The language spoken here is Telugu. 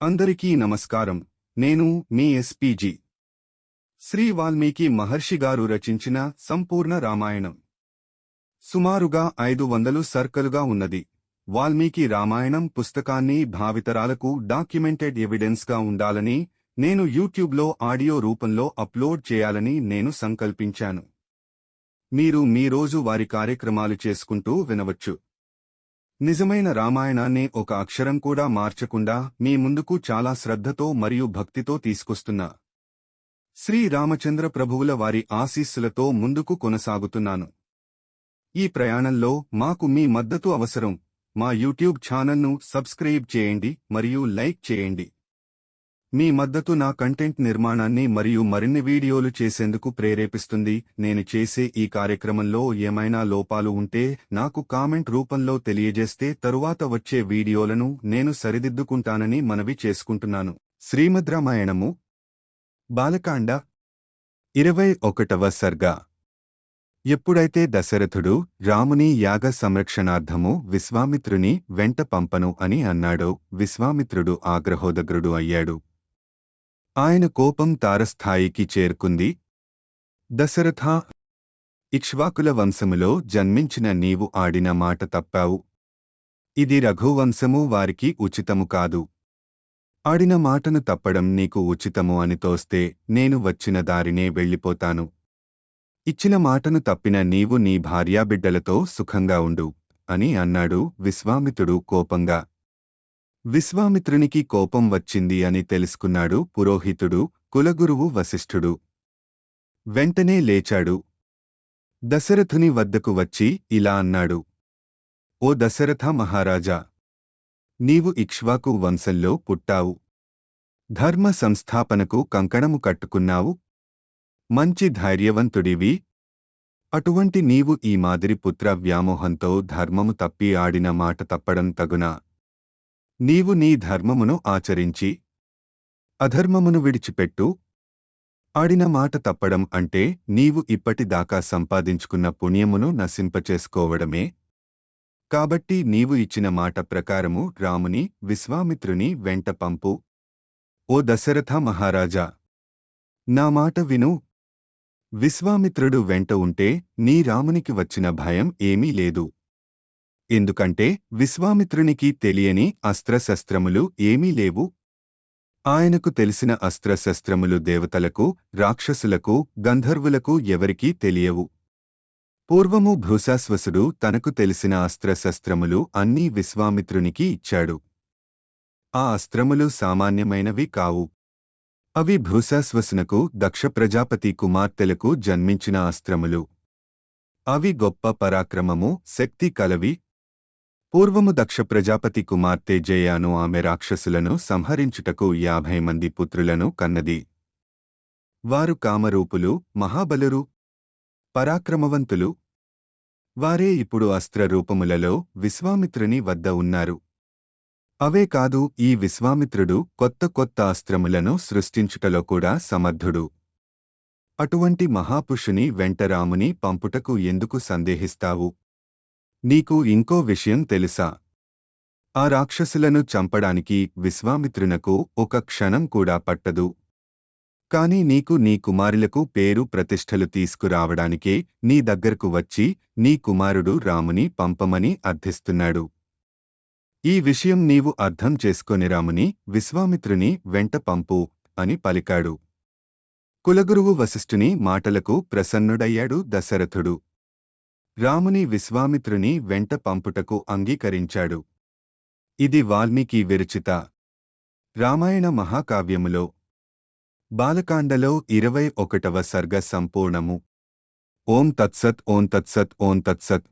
అందరికీ నమస్కారం. నేను మీ ఎస్పీజీ. శ్రీ వాల్మీకి మహర్షి గారు రచించిన సంపూర్ణ రామాయణం సుమారుగా 500 సర్కలుగా ఉన్నది. వాల్మీకి రామాయణం పుస్తకాన్ని భావితరాలకు డాక్యుమెంటెడ్ ఎవిడెన్స్గా ఉండాలని, నేను యూట్యూబ్లో ఆడియో రూపంలో అప్లోడ్ చేయాలని నేను సంకల్పించాను. మీరు మీ రోజువారీ కార్యక్రమాలు చేసుకుంటూ వినవచ్చు. నిజమైన రామాయణాన్ని ఒక అక్షరం కూడా మార్చకుండా మీ ముందుకు చాలా శ్రద్ధతో మరియు భక్తితో తీసుకొస్తున్నా శ్రీ రామచంద్ర ప్రభువుల వారి ఆశీస్సులతో ముందుకు కొనసాగుతున్నాను. ఈ ప్రయాణంలో మాకు మీ మద్దతు అవసరం. మా యూట్యూబ్ ఛానల్ను సబ్స్క్రైబ్ చేయండి మరియు లైక్ చేయండి. మీ మద్దతు నా కంటెంట్ నిర్మాణాన్ని మరియు మరిన్ని వీడియోలు చేసేందుకు ప్రేరేపిస్తుంది. నేను చేసే ఈ కార్యక్రమంలో ఏమైనా లోపాలు ఉంటే నాకు కామెంట్ రూపంలో తెలియజేస్తే తరువాత వచ్చే వీడియోలను నేను సరిదిద్దుకుంటానని మనవి చేసుకుంటున్నాను. శ్రీమద్ రామాయణము బాలకాండ 21వ సర్గ. ఎప్పుడైతే దశరథుడు రాముని యాగ సంరక్షణార్థము విశ్వామిత్రుని వెంట పంపను అని అన్నాడో, విశ్వామిత్రుడు ఆగ్రహోదగ్రుడు అయ్యాడు. ఆయన కోపం తారస్థాయికి చేరుకుంది. దశరథా, ఇక్ష్వాకుల వంశములో జన్మించిన నీవు ఆడిన మాట తప్పావు. ఇది రఘువంశము వారికి ఉచితము కాదు. ఆడిన మాటను తప్పడం నీకు ఉచితము అని తోస్తే నేను వచ్చిన దారినే వెళ్ళిపోతాను. ఇచ్చిన మాటను తప్పిన నీవు నీ భార్యాబిడ్డలతో సుఖంగా ఉండు అని అన్నాడు విశ్వామిత్రుడు కోపంగా. విశ్వామిత్రునికి కోపం వచ్చింది అని తెలుసుకున్నాడు పురోహితుడు, కులగురువు వశిష్ఠుడు. వెంటనే లేచాడు. దశరథుని వద్దకు వచ్చి ఇలా అన్నాడు: ఓ దశరథ మహారాజా, నీవు ఇక్ష్వాకు వంశంలో పుట్టావు. ధర్మ సంస్థాపనకు కంకణము కట్టుకున్నావు. మంచి ధైర్యవంతుడివి. అటువంటి నీవు ఈ మాదిరి పుత్ర వ్యామోహంతో ధర్మము తప్పి ఆడిన మాట తప్పడం తగునా? నీవు నీ ధర్మమును ఆచరించి అధర్మమును విడిచిపెట్టు. ఆడిన మాట తప్పడం అంటే నీవు ఇప్పటిదాకా సంపాదించుకున్న పుణ్యమును నశింపచేసుకోవడమే. కాబట్టి నీవు ఇచ్చిన మాట ప్రకారము రాముని, విశ్వామిత్రుని వెంట పంపు. ఓ దశరథ మహారాజా, నా మాట విను. విశ్వామిత్రుడు వెంట ఉంటే నీ రామునికి వచ్చిన భయం ఏమీ లేదు. ఎందుకంటే విశ్వామిత్రునికి తెలియని అస్త్రశస్త్రములు ఏమీ లేవు. ఆయనకు తెలిసిన అస్త్రశస్త్రములు దేవతలకు, రాక్షసులకు, గంధర్వులకు ఎవరికీ తెలియవు. పూర్వము భృశాశ్వసుడు తనకు తెలిసిన అస్త్రశస్త్రములు అన్నీ విశ్వామిత్రునికి ఇచ్చాడు. ఆ అస్త్రములు సామాన్యమైనవి కావు. అవి భృశాశ్వసునకు, దక్ష ప్రజాపతి కుమార్తెలకు జన్మించిన అస్త్రములు. అవి గొప్ప పరాక్రమము, శక్తి కలవి. పూర్వము దక్ష ప్రజాపతి కుమార్తె జయాను ఆమె రాక్షసులను సంహరించుటకు 50 మంది పుత్రులను కన్నది. వారు కామరూపులు, మహాబలురు, పరాక్రమవంతులు. వారే ఇప్పుడు అస్త్రరూపములలో విశ్వామిత్రుని వద్ద ఉన్నారు. అవే కాదు, ఈ విశ్వామిత్రుడు కొత్త కొత్త అస్త్రములను సృష్టించుటలో కూడా సమర్థుడు. అటువంటి మహాపురుషుని వెంట రాముని పంపుటకు ఎందుకు సందేహిస్తావు? నీకు ఇంకో విషయం తెలుసా? ఆ రాక్షసులను చంపడానికి విశ్వామిత్రునకు ఒక క్షణం కూడా పట్టదు. కాని నీకు నీ కుమారులకు పేరు ప్రతిష్టలు తీసుకురావడానికే నీ దగ్గరకు వచ్చి నీ కుమారుడు రాముని పంపమని అర్థిస్తున్నాడు. ఈ విషయం నీవు అర్థం చేసుకొని రాముని, విశ్వామిత్రుని వెంట పంపు అని పలికాడు. కులగురువు వశిష్ఠుని మాటలకు ప్రసన్నుడయ్యాడు దశరథుడు. రాముని, విశ్వామిత్రుని వెంట పంపుటకు అంగీకరించాడు. ఇది వాల్మీకి విరచిత రామాయణ మహాకావ్యములో బాలకాండలో 21వ సర్గ సంపూర్ణము. ఓం తత్సత్. ఓం తత్సత్. ఓం తత్సత్.